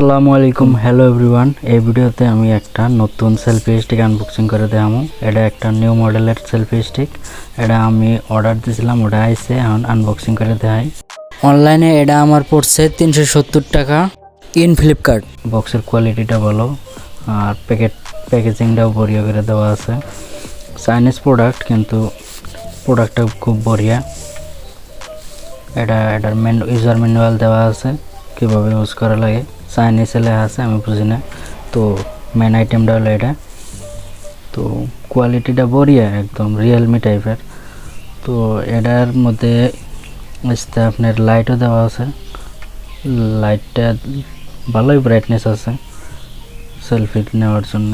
আসসালামু আলাইকুম hello everyone. এই ভিডিওতে আমি একটা নতুন সেলফি স্টিক আনবক্সিং করে দেখাবো। এটা একটা নিউ মডেলের সেলফি স্টিক। এটা আমি অর্ডার দিয়েছিলাম, ওটা আইছে, এখন আনবক্সিং করে দেখাই। অনলাইনে এটা আমার পড়ছে 370 টাকা ইন ফ্লিপকার্ট। বক্সের কোয়ালিটিটা ভালো আর প্যাকেজিংটাও বড়িয়া করে দেওয়া আছে। চাইনিজ প্রোডাক্ট কিন্তু প্রোডাক্টটা খুব বড়িয়া। এটার ইউজার ম্যানুয়াল দেওয়া আছে, কীভাবে ইউজ করা লাগে চাইনিজে লেখা আছে, আমি বুঝি না। তো মেন আইটেমটা হলো এটা। তো কোয়ালিটিটা বড়িয়া, একদম রিয়েলমি টাইপের। তো এটার মধ্যে আপনার লাইটও দেওয়া আছে। লাইটটা ভালোই ব্রাইটনেস আছে সেলফি নেওয়ার জন্য।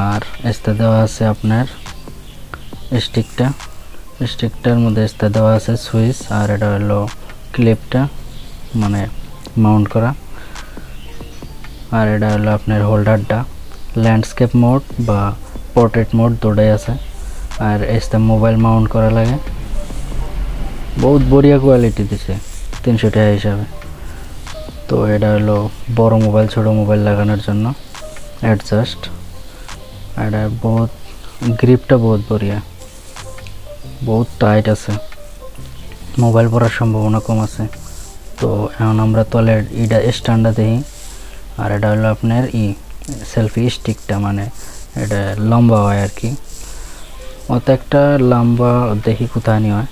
আর এস্তা দেওয়া আছে আপনার স্টিকটার মধ্যে এস্তা দেওয়া আছে সুইচ। আর এটা হলো ক্লিপটা, মানে মাউন্ট করা। আর এটা হলো আপনার হোল্ডারটা। ল্যান্ডস্কেপ মোড বা পোর্ট্রেট মোড দুটোই আছে। আর এস্তা মোবাইল মাউন্ট করা লাগে। বহুত বড়িয়া কোয়ালিটি দিছে 300 টাকা হিসাবে। তো এটা হলো বড় মোবাইল ছোট মোবাইল লাগানোর জন্য অ্যাডজাস্ট। এটা বহুত গ্রিপটা বহুত বড়িয়া, বহুত টাইট আছে, মোবাইল পড়ার সম্ভাবনা কম আছে। তো এখন আমরা তলের এটা স্ট্যান্ডটা দেখি। আর এটা হলো আপনার সেলফি স্টিকটা, মানে এটা লম্বা হয় আর কি। অত একটা লম্বা দেখি কোথায় নিয়ে হয়,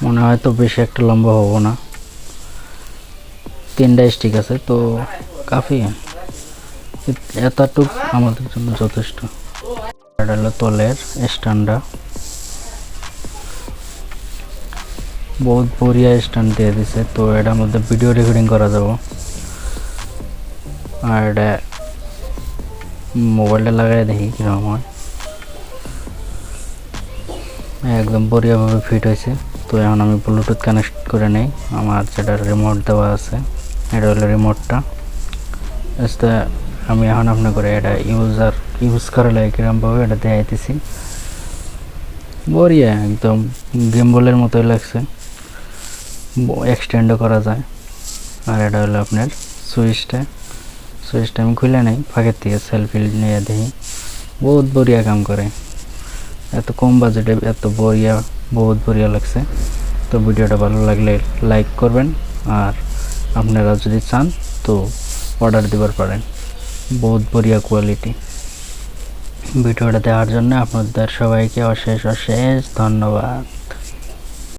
মনে হয় তো বেশি একটা লম্বা হবো না। 3টা স্টিক আছে, তো কাফি, এতটুক আমাদের জন্য যথেষ্ট। এটা হলো তলের স্ট্যান্ডটা, বহুত বড়িয়া স্ট্যান্ড দিয়ে দিছে। তো এটার মধ্যে ভিডিও রেকর্ডিং করা যাব। আর এটা মোবাইলটা লাগাই দেখি কীরকম হয়। একদম বড়িয়াভাবে ফিট হয়েছে। তো এখন আমি ব্লুটুথ কানেক্ট করে নেই। আমার যেটা রিমোট দেওয়া আছে, এটা হলো রিমোটটা। আমি এখন আপনার করে এটা ইউজ করা লাগে কীরকমভাবে এটা দেখাইতেছি। বড়িয়া, একদম গিম্বলের মতোই লাগছে, এক্সটেন্ডও করা যায়। আর এটা হলো আপনার সুইচটা আমি খুলে নেই ফাঁকের থেকে, সেলফি নিয়ে দেখি। বহুত বড়িয়া কাম করে, এত কম বাজেটে এত বড়িয়া, বহুত বড়িয়া লাগছে। তো ভিডিওটা ভালো লাগলে লাইক করবেন, আর আপনারা যদি চান তো অর্ডার দিবার পারেন। বহুত বড়িয়া কোয়ালিটি। ভিডিওটা দেওয়ার জন্য আপনাদের সবাইকে অশেষ ধন্যবাদ।